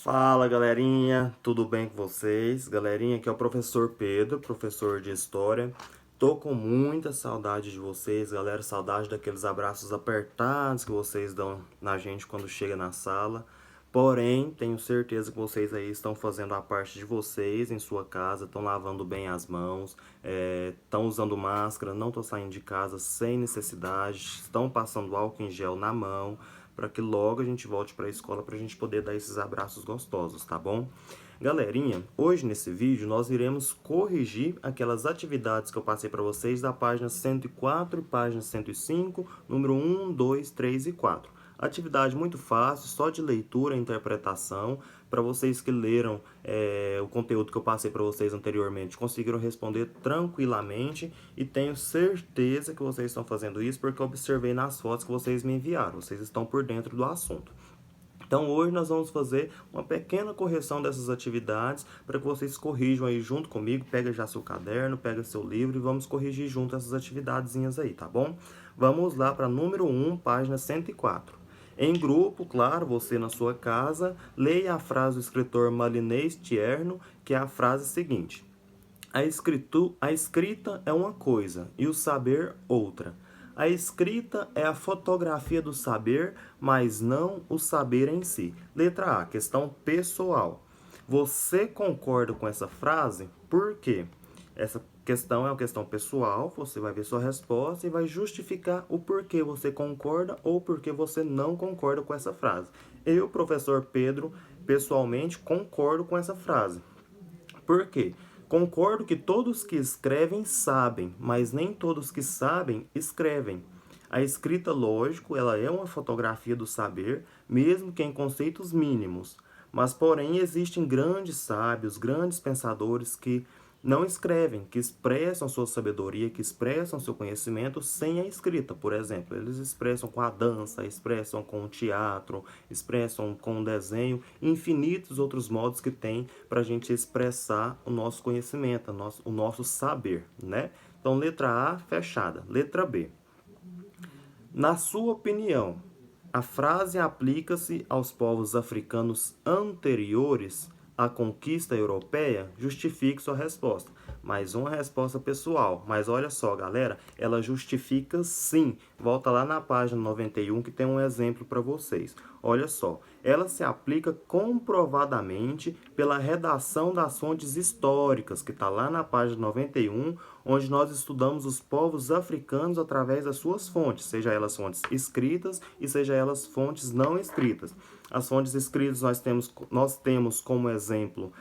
Fala galerinha, tudo bem com vocês? Galerinha, aqui é o professor Pedro, professor de História. Tô com muita saudade de vocês, galera, saudade daqueles abraços apertados que vocês dão na gente quando chega na sala. Porém, tenho certeza que vocês aí estão fazendo a parte de vocês em sua casa, estão lavando bem as mãos, estão usando máscara, não estão saindo de casa sem necessidade, estão passando álcool em gel na mão, para que logo a gente volte para a escola para a gente poder dar esses abraços gostosos, tá bom? Galerinha, hoje nesse vídeo nós iremos corrigir aquelas atividades que eu passei para vocês da página 104 e página 105, número 1, 2, 3 e 4. Atividade muito fácil, só de leitura e interpretação. Para vocês que leram o conteúdo que eu passei para vocês anteriormente, conseguiram responder tranquilamente e tenho certeza que vocês estão fazendo isso porque eu observei nas fotos que vocês me enviaram. Vocês estão por dentro do assunto. Então hoje nós vamos fazer uma pequena correção dessas atividades para que vocês corrijam aí junto comigo. Pega já seu caderno, pega seu livro e vamos corrigir junto essas atividadezinhas aí, tá bom? Vamos lá para número 1, página 104. Em grupo, claro, você na sua casa, leia a frase do escritor Malinês Tierno, que é a frase seguinte: a escrita é uma coisa e o saber outra. A escrita é a fotografia do saber, mas não o saber em si. Letra A, questão pessoal. Você concorda com essa frase? Por quê? Essa questão é uma questão pessoal, você vai ver sua resposta e vai justificar o porquê você concorda ou porquê você não concorda com essa frase. Eu, professor Pedro, pessoalmente concordo com essa frase. Por quê? Concordo que todos que escrevem sabem, mas nem todos que sabem escrevem. A escrita, lógico, ela é uma fotografia do saber, mesmo que em conceitos mínimos. Mas, porém, existem grandes sábios, grandes pensadores que não escrevem, que expressam sua sabedoria, que expressam seu conhecimento sem a escrita, por exemplo. Eles expressam com a dança, expressam com o teatro, expressam com o desenho, infinitos outros modos que tem para a gente expressar o nosso conhecimento, o nosso saber, né? Então, letra A, fechada. Letra B. Na sua opinião, a frase aplica-se aos povos africanos anteriores à conquista europeia? Justifique sua resposta. Mais uma resposta pessoal. Mas olha só, galera, ela justifica sim. Volta lá na página 91 que tem um exemplo para vocês. Olha só, ela se aplica comprovadamente pela redação das fontes históricas, que está lá na página 91, onde nós estudamos os povos africanos através das suas fontes, seja elas fontes escritas e seja elas fontes não escritas. As fontes escritas nós temos como exemplo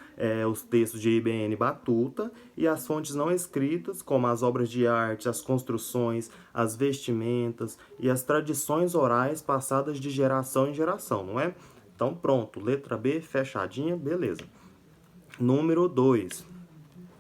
os textos de Ibn Batuta, e as fontes não escritas, como as obras de arte, as construções, as vestimentas e as tradições orais passadas de geração em geração, não é? Então pronto, letra B, fechadinha, beleza. Número 2.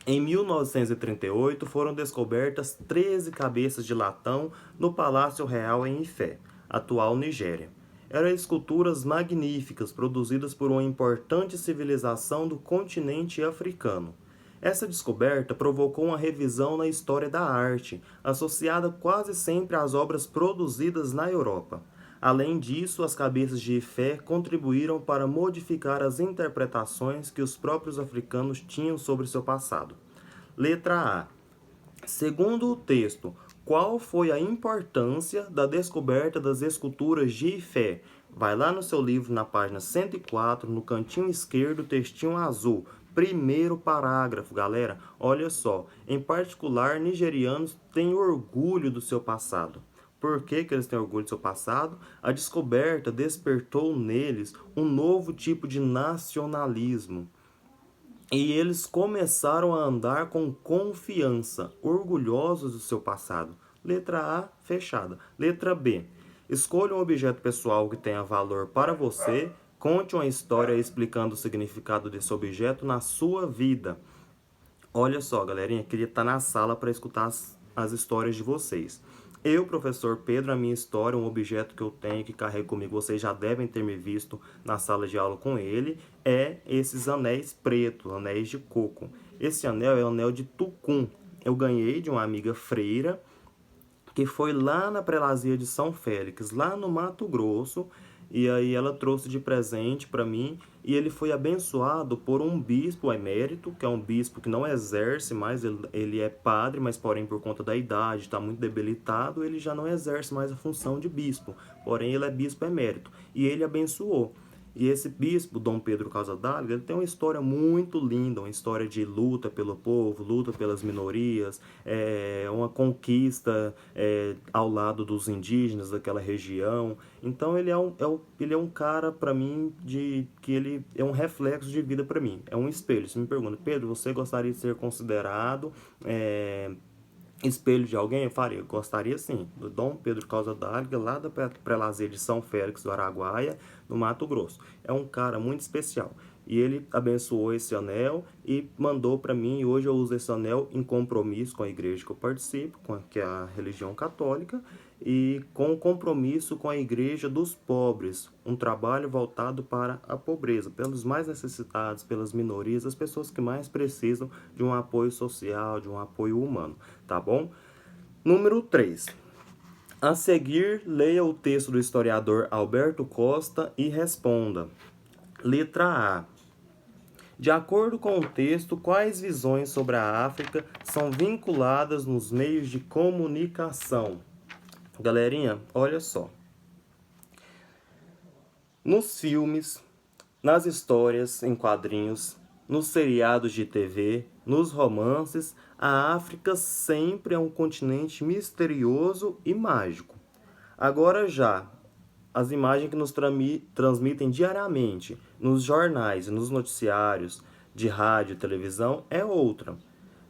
Em 1938 foram descobertas 13 cabeças de latão no Palácio Real em Ifé, atual Nigéria. Eram esculturas magníficas produzidas por uma importante civilização do continente africano. Essa descoberta provocou uma revisão na história da arte, associada quase sempre às obras produzidas na Europa. Além disso, as cabeças de Ifé contribuíram para modificar as interpretações que os próprios africanos tinham sobre seu passado. Letra A. Segundo o texto, qual foi a importância da descoberta das esculturas de Ifé? Vai lá no seu livro, na página 104, no cantinho esquerdo, textinho azul. Primeiro parágrafo, galera. Olha só. Em particular, nigerianos têm orgulho do seu passado. Por que eles têm orgulho do seu passado? A descoberta despertou neles um novo tipo de nacionalismo. E eles começaram a andar com confiança, orgulhosos do seu passado. Letra A, fechada. Letra B. Escolha um objeto pessoal que tenha valor para você. Conte uma história explicando o significado desse objeto na sua vida. Olha só, galerinha, queria estar na sala para escutar as histórias de vocês. Eu, professor Pedro, a minha história, um objeto que eu tenho, que carrego comigo, vocês já devem ter me visto na sala de aula com ele, é esses anéis pretos, anéis de coco. Esse anel é o anel de Tucum. Eu ganhei de uma amiga freira, que foi lá na prelazia de São Félix, lá no Mato Grosso, e aí ela trouxe de presente para mim, e ele foi abençoado por um bispo emérito, que é um bispo que não exerce mais, ele é padre, mas porém por conta da idade, está muito debilitado, ele já não exerce mais a função de bispo, porém ele é bispo emérito, e ele abençoou. E esse bispo, Dom Pedro Casadalga, ele tem uma história muito linda, uma história de luta pelo povo, luta pelas minorias, uma conquista ao lado dos indígenas daquela região. Então ele é um cara para mim que ele é um reflexo de vida para mim, é um espelho. Você me pergunta, Pedro, você gostaria de ser considerado espelho de alguém? Eu faria, eu gostaria sim, do Dom Pedro Causa d'Águia, lá da Prelazia de São Félix do Araguaia, no Mato Grosso. É um cara muito especial. E ele abençoou esse anel e mandou para mim, e hoje eu uso esse anel em compromisso com a igreja que eu participo, que é a religião católica, e com compromisso com a igreja dos pobres, um trabalho voltado para a pobreza, pelos mais necessitados, pelas minorias, as pessoas que mais precisam de um apoio social, de um apoio humano, tá bom? Número 3. A seguir, leia o texto do historiador Alberto Costa e responda. Letra A. De acordo com o texto, quais visões sobre a África são vinculadas nos meios de comunicação? Galerinha, olha só. Nos filmes, nas histórias em quadrinhos, nos seriados de TV, nos romances, a África sempre é um continente misterioso e mágico. Agora já, as imagens que nos transmitem diariamente nos jornais e nos noticiários de rádio e televisão é outra.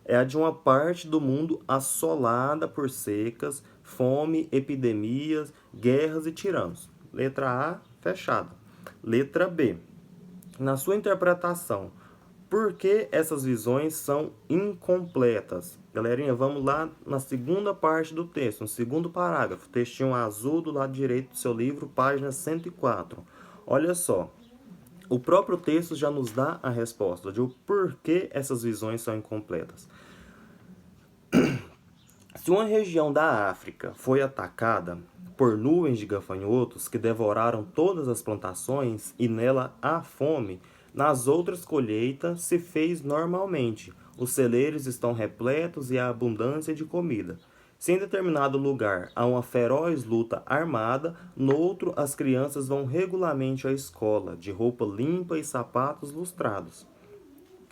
É a de uma parte do mundo assolada por secas, fome, epidemias, guerras e tiranos. Letra A, fechada. Letra B. Na sua interpretação, por que essas visões são incompletas? Galerinha, vamos lá na segunda parte do texto, no segundo parágrafo, textinho azul do lado direito do seu livro, página 104. Olha só, o próprio texto já nos dá a resposta de o porquê essas visões são incompletas. Se uma região da África foi atacada por nuvens de gafanhotos que devoraram todas as plantações e nela há fome, nas outras colheitas se fez normalmente. Os celeiros estão repletos e há abundância de comida. Se em determinado lugar há uma feroz luta armada, noutro as crianças vão regularmente à escola, de roupa limpa e sapatos lustrados.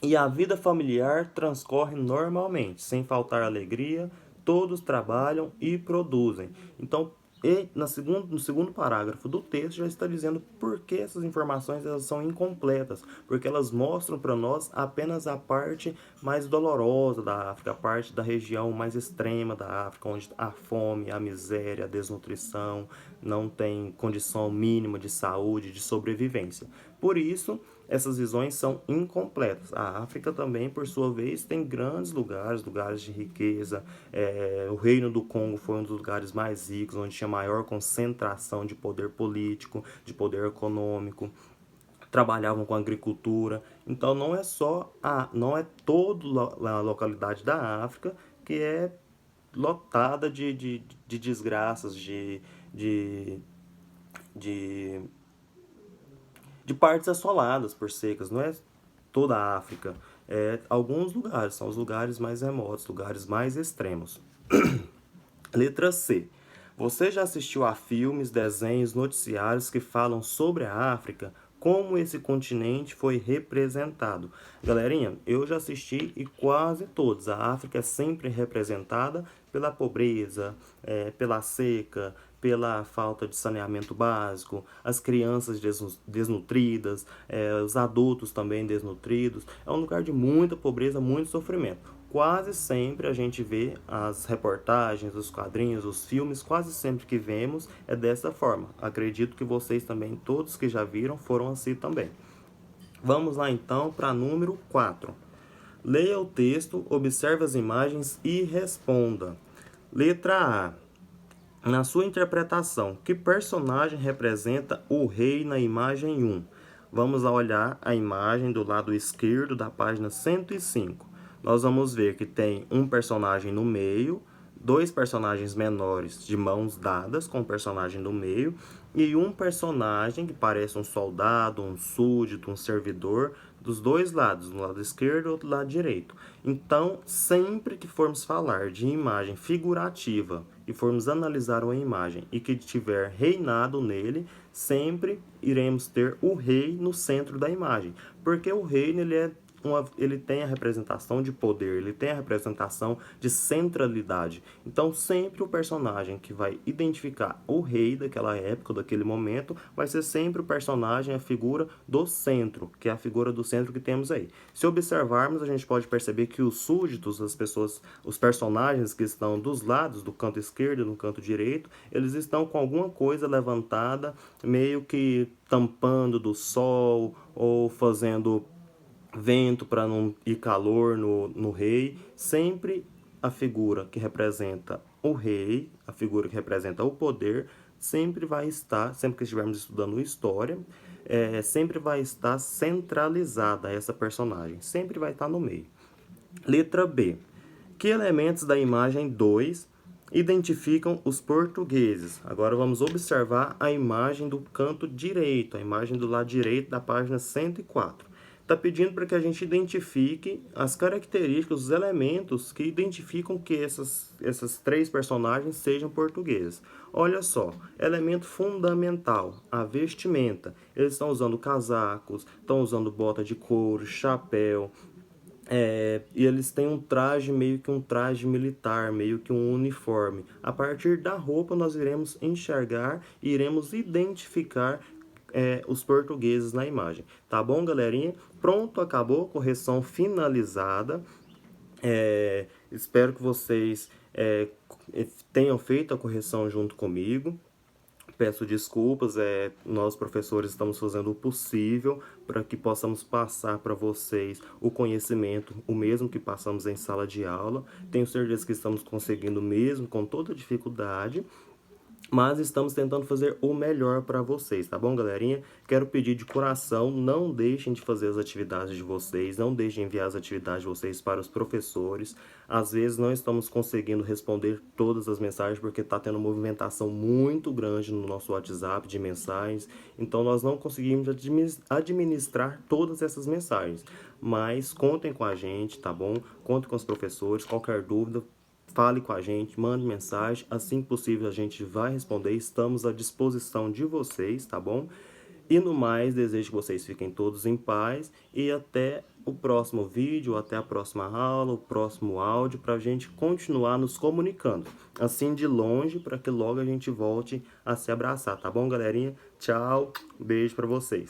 E a vida familiar transcorre normalmente, sem faltar alegria, todos trabalham e produzem. Então, no segundo parágrafo do texto já está dizendo por que essas informações elas são incompletas, porque elas mostram para nós apenas a parte mais dolorosa da África, a parte da região mais extrema da África, onde há fome, a miséria, a desnutrição, não tem condição mínima de saúde, de sobrevivência. Por isso, essas visões são incompletas. A África também, por sua vez, tem grandes lugares, lugares de riqueza. O Reino do Congo foi um dos lugares mais ricos, onde tinha maior concentração de poder político, de poder econômico. Trabalhavam com agricultura. Então não é toda a localidade da África que é lotada de desgraças, de, de de partes assoladas por secas, não é toda a África, é alguns lugares, são os lugares mais remotos, lugares mais extremos. Letra C. Você já assistiu a filmes, desenhos, noticiários que falam sobre a África? Como esse continente foi representado? Galerinha, eu já assisti e quase todos. A África é sempre representada pela pobreza, pela seca, pela falta de saneamento básico, as crianças desnutridas, os adultos também desnutridos. É um lugar de muita pobreza, muito sofrimento. Quase sempre a gente vê as reportagens, os quadrinhos, os filmes, quase sempre que vemos é dessa forma. Acredito que vocês também, todos que já viram, foram assim também. Vamos lá então para número 4. Leia o texto, observe as imagens e responda. Letra A. Na sua interpretação, que personagem representa o rei na imagem 1? Vamos lá olhar a imagem do lado esquerdo da página 105. Nós vamos ver que tem um personagem no meio, dois personagens menores de mãos dadas com o personagem no meio, e um personagem que parece um soldado, um súdito, um servidor, dos dois lados, do lado esquerdo e do lado direito. Então, sempre que formos falar de imagem figurativa e formos analisar uma imagem e que tiver reinado nele, sempre iremos ter o rei no centro da imagem, porque o reino ele tem a representação de poder, ele tem a representação de centralidade. Então, sempre o personagem que vai identificar o rei daquela época, daquele momento, vai ser sempre o personagem, a figura do centro, que é a figura do centro que temos aí. Se observarmos, a gente pode perceber que os súditos, as pessoas, os personagens que estão dos lados, do canto esquerdo e no canto direito, eles estão com alguma coisa levantada, meio que tampando do sol ou fazendo vento para não ir calor no rei. Sempre a figura que representa o rei, a figura que representa o poder, sempre vai estar, sempre que estivermos estudando história, sempre vai estar centralizada essa personagem, sempre vai estar no meio. Letra B. Que elementos da imagem 2 identificam os portugueses? Agora vamos observar a imagem do canto direito, a imagem do lado direito da página 104. Está pedindo para que a gente identifique as características, os elementos que identificam que essas três personagens sejam portugueses. Olha só, elemento fundamental, a vestimenta. Eles estão usando casacos, estão usando bota de couro, chapéu, e eles têm um traje, meio que um traje militar, meio que um uniforme. A partir da roupa nós iremos enxergar e iremos identificar os portugueses na imagem. Tá bom, galerinha? Pronto, acabou, correção finalizada. Espero que vocês tenham feito a correção junto comigo. Peço desculpas, nós professores estamos fazendo o possível para que possamos passar para vocês o conhecimento, o mesmo que passamos em sala de aula. Tenho certeza que estamos conseguindo mesmo, com toda dificuldade, mas estamos tentando fazer o melhor para vocês, tá bom, galerinha? Quero pedir de coração, não deixem de fazer as atividades de vocês, não deixem de enviar as atividades de vocês para os professores. Às vezes não estamos conseguindo responder todas as mensagens porque está tendo uma movimentação muito grande no nosso WhatsApp de mensagens, então nós não conseguimos administrar todas essas mensagens. Mas contem com a gente, tá bom? Contem com os professores, qualquer dúvida, fale com a gente, mande mensagem, assim que possível a gente vai responder, estamos à disposição de vocês, tá bom? E no mais, desejo que vocês fiquem todos em paz e até o próximo vídeo, até a próxima aula, o próximo áudio, para a gente continuar nos comunicando, assim de longe, para que logo a gente volte a se abraçar, tá bom, galerinha? Tchau, beijo para vocês.